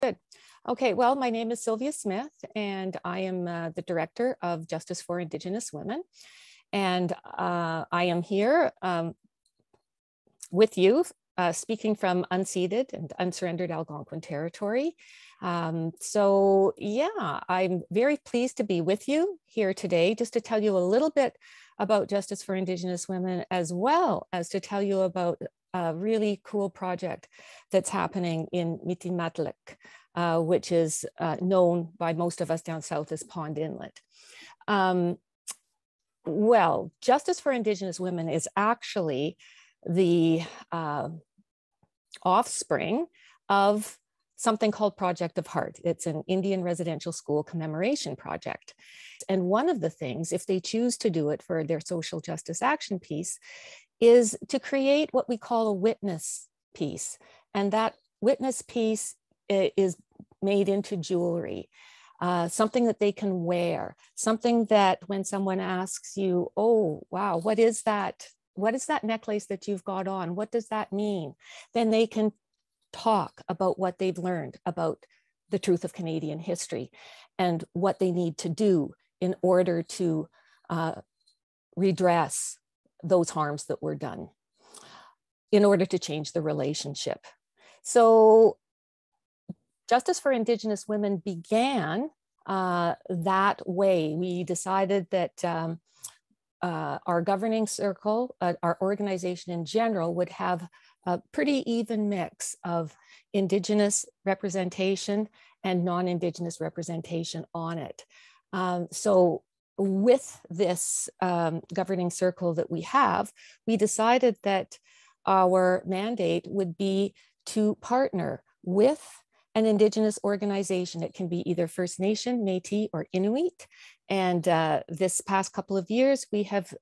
Good. Okay, well, my name is Sylvia Smith, and I am the Director of Justice for Indigenous Women. And I am here with you, speaking from unceded and unsurrendered Algonquin territory. So yeah, I'm very pleased to be with you here today, just to tell you a little bit about Justice for Indigenous Women, as well as to tell you about a really cool project that's happening in Mitimatlik, which is known by most of us down south as Pond Inlet. Well, Justice for Indigenous Women is actually the offspring of something called Project of Heart. It's an Indian residential school commemoration project. And one of the things, if they choose to do it for their social justice action piece, is to create what we call a witness piece. And that witness piece is made into jewelry, something that they can wear, something that when someone asks you, oh, wow, what is that? What is that necklace that you've got on? What does that mean? Then they can talk about what they've learned about the truth of Canadian history and what they need to do in order to redress those harms that were done, in order to change the relationship. So Justice for Indigenous Women began that way. We decided that our governing circle, our organization in general, would have a pretty even mix of Indigenous representation and non-Indigenous representation on it. So with this governing circle that we have, we decided that our mandate would be to partner with an Indigenous organization. It can be either First Nation, Métis, or Inuit. And this past couple of years, we have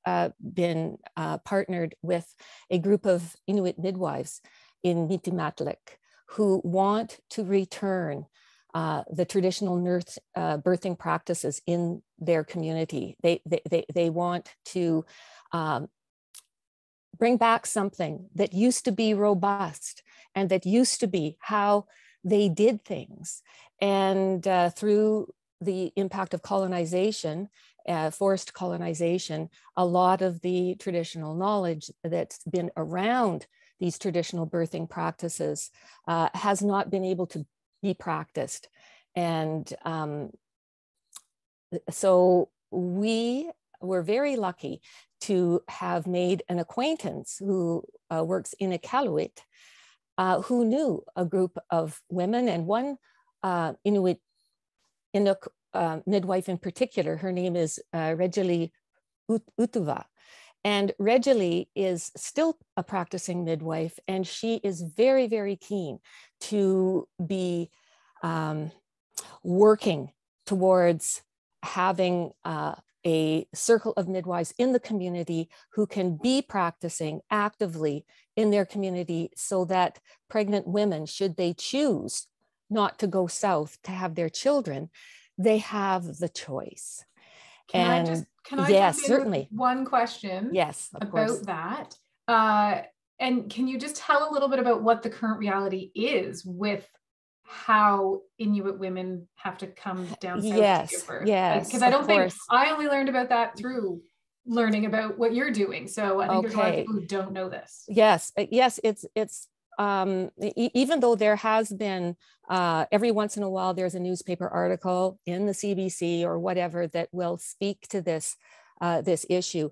been partnered with a group of Inuit midwives in Mitimatlik who want to return the traditional birthing practices in their community. They want to bring back something that used to be robust and that used to be how they did things. And through the impact of colonization, forced colonization, a lot of the traditional knowledge that's been around these traditional birthing practices has not been able to be practiced. And so we were very lucky to have made an acquaintance who works in Iqaluit, who knew a group of women, and one Inuit midwife in particular. Her name is Regili Utuva. And Regili is still a practicing midwife, and she is very, very keen to be working towards having a circle of midwives in the community who can be practicing actively in their community, so that pregnant women, should they choose not to go south to have their children, they have the choice. Can I yes, jump in certainly. with one question? Yes, of course. About that. And can you just tell a little bit about what the current reality is with how Inuit women have to come down south to give birth? Yes, because I don't think I only learned about that through learning about what you're doing. So I think there's a lot of people who don't know this. Yes, it's even though there has been every once in a while, there's a newspaper article in the CBC or whatever that will speak to this issue.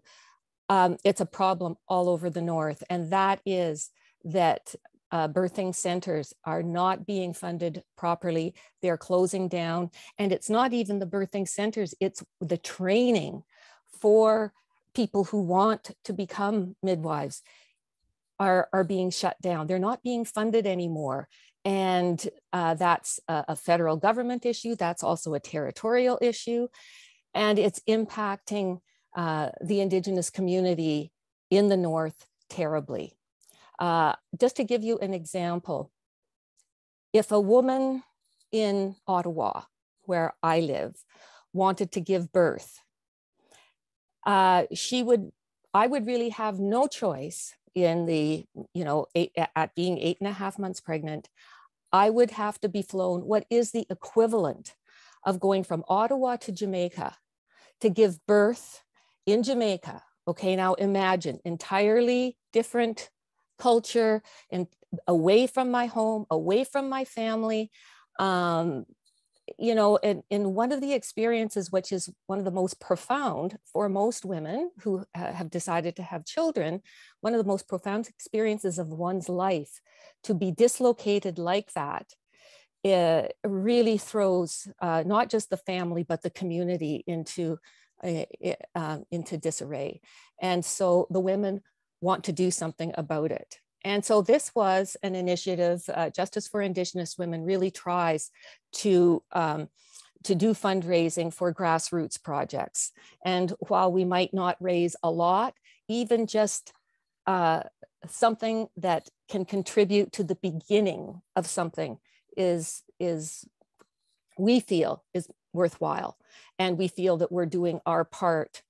It's a problem all over the North, and that is that birthing centers are not being funded properly. They're closing down, and it's not even the birthing centers, it's the training for people who want to become midwives are being shut down. They're not being funded anymore. And that's a federal government issue. That's also a territorial issue. And it's impacting the Indigenous community in the North terribly. Just to give you an example, if a woman in Ottawa, where I live, wanted to give birth, I would really have no choice in the, at being 8.5 months pregnant, I would have to be flown what is the equivalent of going from Ottawa to Jamaica to give birth in Jamaica. Okay, now imagine entirely different culture and away from my home, away from my family. You know, in one of the experiences, which is one of the most profound for most women who have decided to have children, one of the most profound experiences of one's life, to be dislocated like that, it really throws not just the family, but the community into disarray. And so the women want to do something about it. And so this was an initiative, Justice for Indigenous Women really tries to do fundraising for grassroots projects. And while we might not raise a lot, even just something that can contribute to the beginning of something is we feel is worthwhile. And we feel that we're doing our part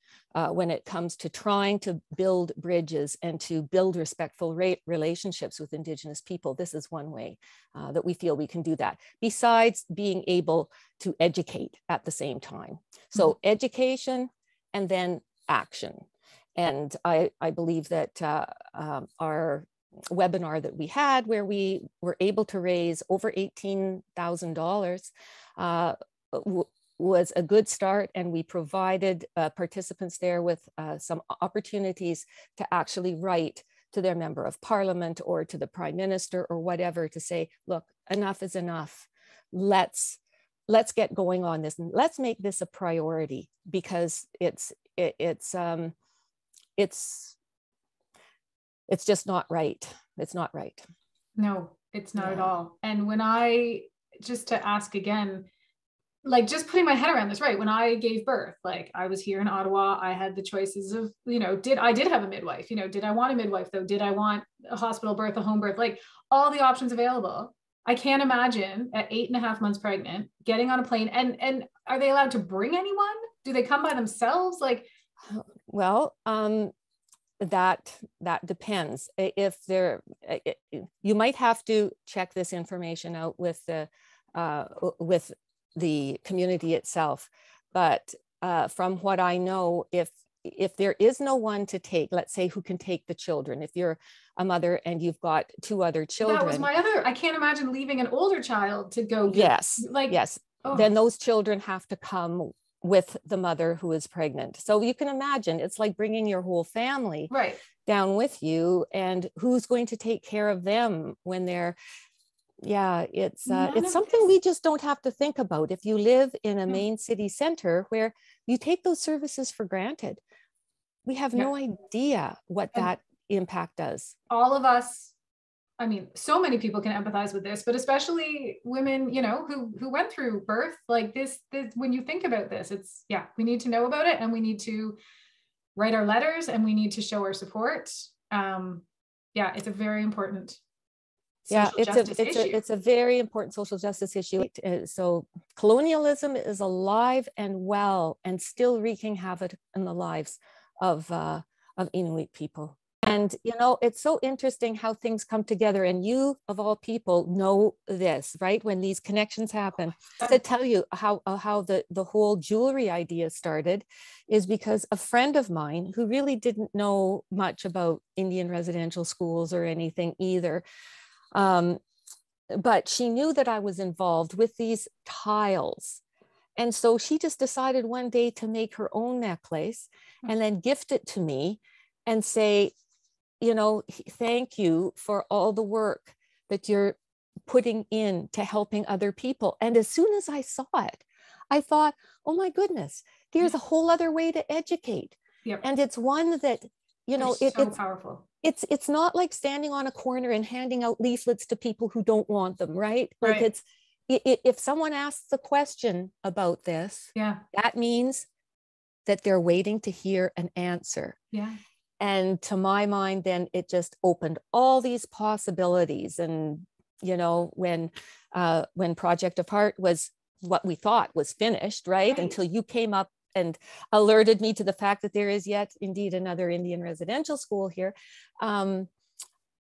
when it comes to trying to build bridges and to build respectful relationships with Indigenous people. This is one way that we feel we can do that, besides being able to educate at the same time. So education and then action. And I believe that our webinar that we had, where we were able to raise over $18,000, was a good start, and we provided participants there with some opportunities to actually write to their member of parliament or to the prime minister or whatever to say, look, enough is enough. Let's get going on this, and let's make this a priority, because it's just not right. It's not right. No, it's not at all. And when just to ask again, like just putting my head around this, right? When I gave birth, like I was here in Ottawa, I had the choices of, I did have a midwife, did I want a midwife though? Did I want a hospital birth, a home birth, like all the options available? I can't imagine at 8.5 months pregnant, getting on a plane and are they allowed to bring anyone? Do they come by themselves? Like, well, that depends. If you might have to check this information out with the community itself. But from what I know, if there is no one to take, let's say, who can take the children, if you're a mother and you've got 2 other children. That was my other, I can't imagine leaving an older child to go get, yes, like, yes. Oh. Then those children have to come with the mother who is pregnant. So you can imagine it's like bringing your whole family right down with you, and who's going to take care of them when they're, yeah, it's something we just don't have to think about. If you live in a main city center where you take those services for granted, we have no idea what that impact does. All of us, I mean, so many people can empathize with this, but especially women, who went through birth like this, when you think about this, it's, we need to know about it, and we need to write our letters, and we need to show our support. It's a very important it's a very important social justice issue. So colonialism is alive and well and still wreaking havoc in the lives of Inuit people. And it's so interesting how things come together, and you of all people know this, right? When these connections happen. To tell you how the whole jewelry idea started is because a friend of mine who really didn't know much about Indian residential schools or anything either, but she knew that I was involved with these tiles. And so she just decided one day to make her own necklace and then gift it to me and say, thank you for all the work that you're putting in to helping other people. And as soon as I saw it, I thought, oh my goodness, there's a whole other way to educate. Yep. And it's one that, it's so powerful. It's not like standing on a corner and handing out leaflets to people who don't want them, right? Like right. If someone asks a question about this, that means that they're waiting to hear an answer. Yeah. And to my mind, then it just opened all these possibilities. And, when Project of Heart was what we thought was finished, right? Until you came up and alerted me to the fact that there is yet indeed another Indian residential school here.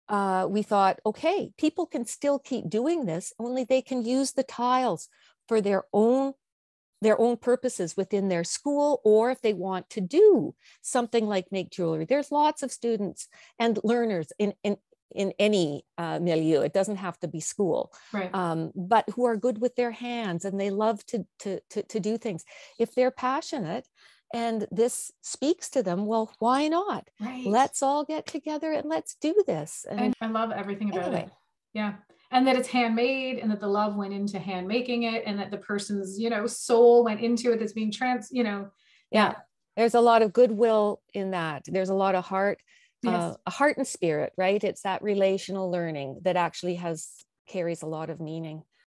we thought, okay, people can still keep doing this, only they can use the tiles for their own purposes within their school, or if they want to do something like make jewelry. There's lots of students and learners in any milieu. It doesn't have to be school, Right. But who are good with their hands and they love to do things. If they're passionate and this speaks to them, well, why not? Right. Let's all get together and let's do this. And I love everything about anyway. it. Yeah. And that it's handmade, and that the love went into hand making it, and that the person's, soul went into it, that's being Yeah. There's a lot of goodwill in that. There's a lot of heart, Yes. A heart and spirit, right? It's that relational learning that actually carries a lot of meaning.